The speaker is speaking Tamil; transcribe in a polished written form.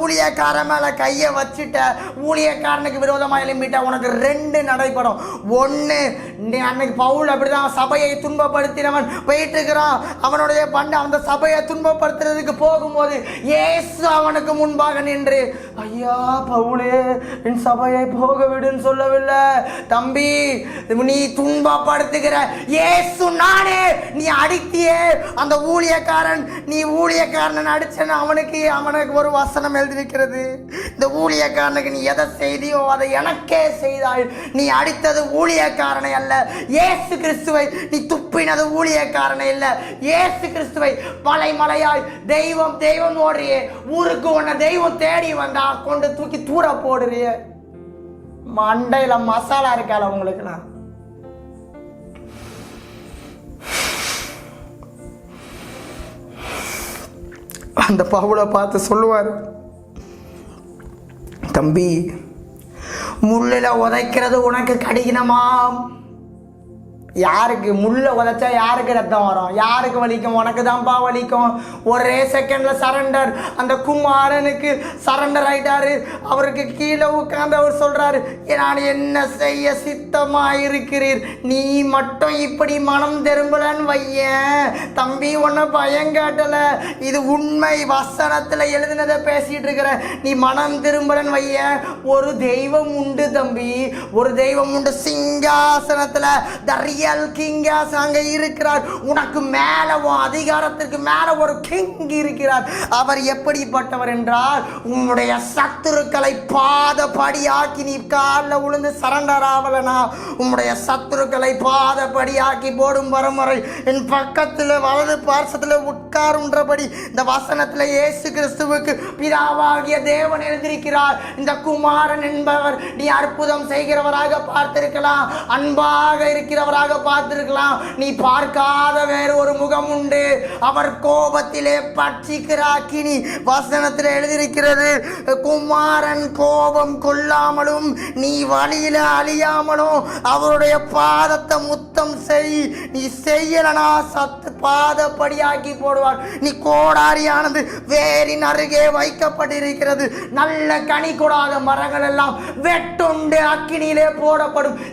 ஊழியக்காரன் மேல கையை வச்சுட்ட, ஊழியக்காரனுக்கு விரோதமாக எழும்பிட்ட, உனக்கு 2 நடைபெறும். ஒன்று, நீ அன்னைக்கு பவுல் அப்படிதான் சபையை துன்பப்படுத்தினவன் போயிட்டு இருக்கிறான். அவனுடைய அந்த சபையை துன்பப்படுத்துறதுக்கு போகும்போது இயேசு அவனுக்கு முன்பாக நின்று, ஐயா பவுலே, என் சபையை போக விடுன்னு சொல்லவில்லை தம்பி, நீ துன்பப்படுத்துகிற இயேசு நானே, நீ அடித்தியே அந்த ஊழியக்காரன், நீ ஊழியக்காரன் அடிச்சேன்னு அவனுக்கு ஒரு வசனம் எழுதியிருக்கிறது. இந்த ஊழியக்காரனுக்கு நீ எதை செய்தியோ அதை எனக்கே செய்தாய். நீ அடித்தது ஊழியக்காரனை அல்ல, இயேசு கிறிஸ்துவை. நீ துப்பினது ஊழியக்காரனை இல்ல, இயேசு கிறிஸ்துவை. மலைமலையாய் தெய்வம் தெய்வம் ஓடுறியே, ஊருக்கு உன்னை தெய்வம் தேடி வந்தா கொண்டு தூக்கி தூர போடுறிய. மண்டையில மசாலா இருக்கால உங்களுக்குலாம். அந்த பவுலை பார்த்து சொல்லுவார், தம்பி, முள்ளில் உதைக்கிறது உனக்கு கடினமாம். யாருக்கு முள்ள உதைச்சா யாருக்கு ரத்தம் வரும்? யாருக்கு வலிக்கும்? உனக்கு தான்ப்பா வலிக்கும். ஒரே செகண்ட்ல சரண்டர். அந்த குமாரனுக்கு சரண்டர் ஆயிட்டாரு. அவருக்கு கீழே உட்கார்ந்து அவர் சொல்றாரு, நான் என்ன செய்ய சித்தமா இருக்கிறீர், நீ மட்டும் இப்படி மனம் திரும்பலன்னு வையன். தம்பி, உன்னை பயங்காட்டல, இது உண்மை, வசனத்துல எழுதினதை பேசிட்டு இருக்கிற. நீ மனம் திரும்பலன்னு வையன். ஒரு தெய்வம் உண்டு தம்பி, ஒரு தெய்வம் உண்டு. சிங்காசனத்துல தரிய கிங்காஸ் அங்க இருக்கிறார். உனக்கு மேல அதிகாரத்திற்கு மேல ஒரு கிங் இருக்கிறார். அவர் எப்படிப்பட்டவர் என்றால், உன்னுடைய சத்துருக்களை பாதபடியாக்கி, நீ காலில் விழுந்து சரண்டர் ஆகலனா, உன்னுடைய சத்துருக்களை பாதபடியாக்கி போடும் வரமுறை என் பக்கத்தில் வலது பார்சத்தில் உட்காருன்றபடி இந்த வசனத்தில் இயேசு கிறிஸ்துவுக்கு பிதாவாகிய தேவன் எழுதியிருக்கிறார். இந்த குமாரன் என்பவர் நீ அற்புதம் செய்கிறவராக பார்த்திருக்கலாம், அன்பாக இருக்கிறவராக பார்த்திருக்கலாம். நீ பார்க்காத வேறு ஒரு முகம் உண்டு. அவர் கோபத்திலே பட்சிக்கிற அக்கினி. வசனத்தில் எழுதியிருக்கிறது, குமாரன் கோபம் கொள்ளாமலும் நீ வழியில அழியாமலும் அவருடைய பாதத்தை முத்தம் செய். நீ செய்யலனா சத்து பாதப்படியாக்கி போடுவார். நீ கோடாரியானது வேரின் அருகே வைக்கப்பட்டிருக்கிறது. நல்ல கனி கொடாத மரங்கள் எல்லாம் வெட்டுண்டு அக்கினியிலே போடப்படும்.